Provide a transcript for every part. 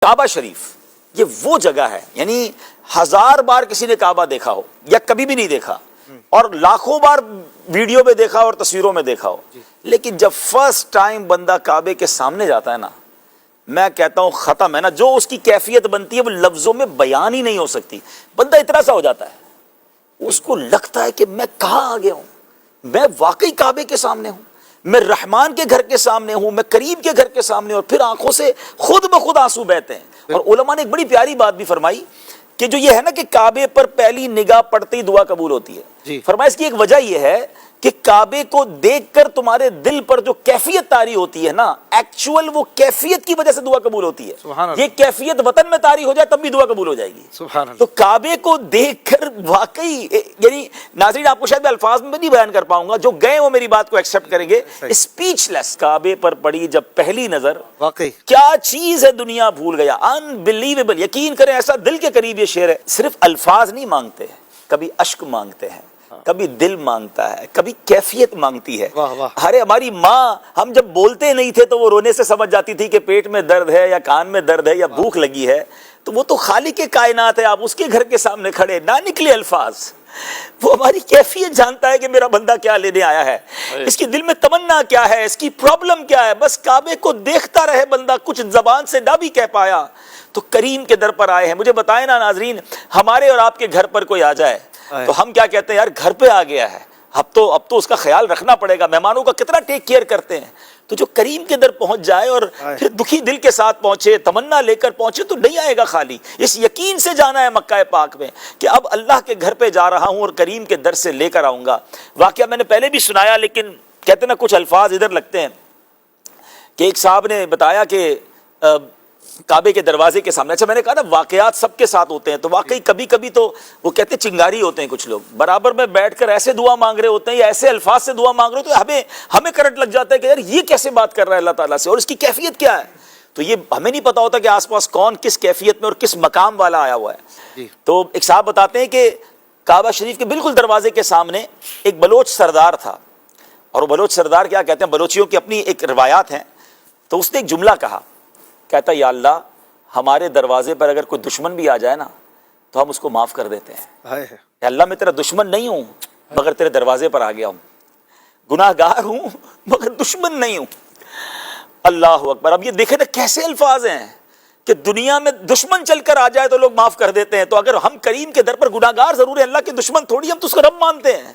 کعبہ شریف یہ وہ جگہ ہے، یعنی 1000 بار کسی نے کعبہ دیکھا ہو یا کبھی بھی نہیں دیکھا، اور لاکھوں بار ویڈیو میں دیکھا اور تصویروں میں دیکھا ہو، لیکن جب فرسٹ ٹائم بندہ کعبے کے سامنے جاتا ہے نا، میں کہتا ہوں ختم ہے نا، جو اس کی کیفیت بنتی ہے وہ لفظوں میں بیان ہی نہیں ہو سکتی۔ بندہ اتنا سا ہو جاتا ہے، اس کو لگتا ہے کہ میں کہاں آ گیا ہوں، میں واقعی کعبے کے سامنے ہوں، میں رحمان کے گھر کے سامنے ہوں، میں کریم کے گھر کے سامنے ہوں، اور پھر آنکھوں سے خود بخود آنسو بہتے ہیں۔ اور علماء نے ایک بڑی پیاری بات بھی فرمائی کہ جو یہ ہے نا کہ کعبے پر پہلی نگاہ پڑتے ہی دعا قبول ہوتی ہے، فرمایا اس کی ایک وجہ یہ ہے کہ کعبے کو دیکھ کر تمہارے دل پر جو کیفیت طاری ہوتی ہے نا، ایکچول وہ کیفیت کی وجہ سے دعا قبول ہوتی ہے۔ یہ کیفیت وطن میں طاری ہو جائے تب بھی دعا قبول ہو جائے گی۔ تو کعبے کو دیکھ کر واقعی، یعنی ناظرین آپ کو شاید میں الفاظ میں نہیں بیان کر پاؤں گا، جو گئے وہ میری بات کو ایکسپٹ کریں گے، اسپیچ لیس۔ کعبے پر پڑی جب پہلی نظر، واقعی کیا چیز ہے دنیا بھول گیا، انبلیویبل۔ یقین کریں ایسا دل کے قریب یہ شعر ہے۔ صرف الفاظ نہیں مانگتے، کبھی اشک مانگتے ہیں، کبھی دل مانگتا ہے، کبھی کیفیت مانگتی ہے۔ ارے ہماری ماں ہم جب بولتے نہیں تھے تو وہ رونے سے سمجھ جاتی تھی کہ پیٹ میں درد ہے یا کان میں درد ہے یا بھوک لگی ہے، تو وہ تو خالق کائنات ہے، آپ اس کے گھر کے سامنے کھڑے، نہ نکلے الفاظ، وہ ہماری کیفیت جانتا ہے کہ میرا بندہ کیا لینے آیا ہے، اس کی دل میں تمنا کیا ہے، اس کی پرابلم کیا ہے۔ بس کعبے کو دیکھتا رہے بندہ، کچھ زبان سے نہ بھی کہہ پایا تو کریم کے در پر آئے ہیں۔ مجھے بتائیں نا ناظرین، ہمارے اور آپ کے گھر پر کوئی آ جائے تو ہم کیا کہتے ہیں؟ یار گھر پہ آ گیا ہے، اب تو اس کا خیال رکھنا پڑے گا۔ مہمانوں کا کتنا ٹیک کیئر کرتے ہیں، تو جو کریم کے در پہنچ جائے اور پھر دکھی دل کے ساتھ پہنچے، تمنا لے کر پہنچے، تو نہیں آئے گا خالی۔ اس یقین سے جانا ہے مکہ پاک میں کہ اب اللہ کے گھر پہ جا رہا ہوں اور کریم کے در سے لے کر آؤں گا۔ واقعہ میں نے پہلے بھی سنایا، لیکن کہتے نا کچھ الفاظ ادھر لگتے ہیں، کہ ایک صاحب نے بتایا کہ کعبے کے دروازے کے سامنے، اچھا میں نے کہا نا واقعات سب کے ساتھ ہوتے ہیں، تو واقعی کبھی کبھی تو وہ کہتے چنگاری ہوتے ہیں کچھ لوگ، برابر میں بیٹھ کر ایسے دعا مانگ رہے ہوتے ہیں یا ایسے الفاظ سے دعا مانگ رہے ہوتے ہیں، ہمیں کرنٹ لگ جاتا ہے کہ یار یہ کیسے بات کر رہا ہے اللہ تعالیٰ سے، اور اس کی کیفیت کیا ہے۔ تو یہ ہمیں نہیں پتا ہوتا کہ آس پاس کون کس کیفیت میں اور کس مقام والا آیا ہوا ہے۔ تو ایک صاحب بتاتے ہیں کہ کعبہ شریف کے بالکل دروازے کے سامنے ایک بلوچ سردار تھا، اور وہ بلوچ سردار کیا کہتے ہیں، بلوچیوں کی اپنی ایک روایات ہیں، تو اس نے ایک جملہ کہا، کہتا یا اللہ ہمارے دروازے پر اگر کوئی دشمن بھی آ جائے نا تو ہم اس کو معاف کر دیتے ہیں۔ یا اللہ میں تیرا دشمن نہیں ہوں مگر تیرے دروازے پر آ گیا ہوں، گناہ گار ہوں مگر دشمن نہیں ہوں۔ اللہ اکبر۔ اب یہ دیکھیں نا کیسے الفاظ ہیں کہ دنیا میں دشمن چل کر آ جائے تو لوگ معاف کر دیتے ہیں، تو اگر ہم کریم کے در پر گناہ گار ضرور ہیں، اللہ کے دشمن تھوڑی، ہم تو اس کو رب مانتے ہیں۔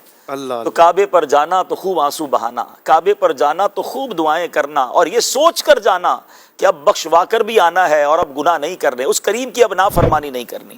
تو کعبے پر جانا تو خوب آنسو بہانا، کعبے پر جانا تو خوب دعائیں کرنا، اور یہ سوچ کر جانا کہ اب بخشوا کر بھی آنا ہے اور اب گناہ نہیں کرنے، اس کریم کی اب نافرمانی نہیں کرنی۔